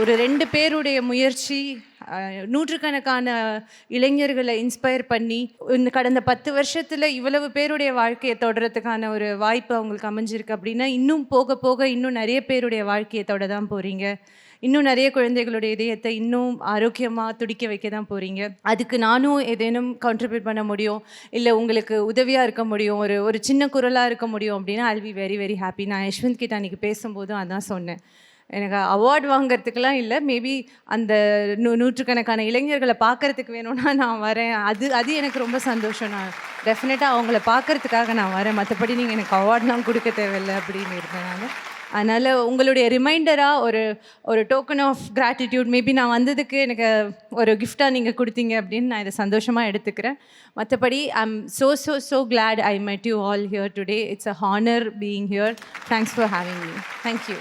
ஒரு 2 பேருடைய முயற்சி நூற்றுக்கணக்கான இளைஞர்களை இன்ஸ்பயர் பண்ணி இந்த கடந்த 10 வருஷத்தில் இவ்வளவு பேருடைய வாழ்க்கையை தொடர்றதுக்கான ஒரு வாய்ப்பு அவங்களுக்கு அமைஞ்சிருக்கு அப்படின்னா, இன்னும் போக போக இன்னும் நிறைய பேருடைய வாழ்க்கையை தொட தான் போகிறீங்க. இன்னும் நிறைய குழந்தைகளுடைய இதயத்தை இன்னும் ஆரோக்கியமாக துடிக்க வைக்க தான் போகிறீங்க. அதுக்கு நானும் ஏதேனும் கான்ட்ரிபியூட் பண்ண முடியும், இல்லை உங்களுக்கு உதவியாக இருக்க முடியும், ஒரு சின்ன குரலாக இருக்க முடியும் அப்படின்னா I'll be very very happy. நான் யஷ்வந்த் கிட்ட அன்றைக்கி பேசும்போதும் அதான் சொன்னேன். எனக்கு அவார்ட் வாங்கிறதுக்கெலாம் இல்லை, மேபி அந்த நூற்றுக்கணக்கான இளைஞர்களை பார்க்குறதுக்கு வேணும்னா நான் வரேன். அது எனக்கு ரொம்ப சந்தோஷம். நான் டெஃபினட்டாக அவங்கள பார்க்குறதுக்காக நான் வரேன். மற்றபடி நீங்கள் எனக்கு அவார்ட்லாம் கொடுக்க தேவையில்லை அப்படின்னு இருந்தேன் நான். அதனால் உங்களுடைய ரிமைண்டராக ஒரு டோக்கன் ஆஃப் கிராட்டிடியூட் மேபி நான் வந்ததுக்கு எனக்கு ஒரு கிஃப்டாக நீங்கள் கொடுத்தீங்க அப்படின்னு நான் இதை சந்தோஷமாக எடுத்துக்கிறேன். மற்றபடி I'm so glad I met you all here today. It's a honor being here. Thanks for having me. Thank you.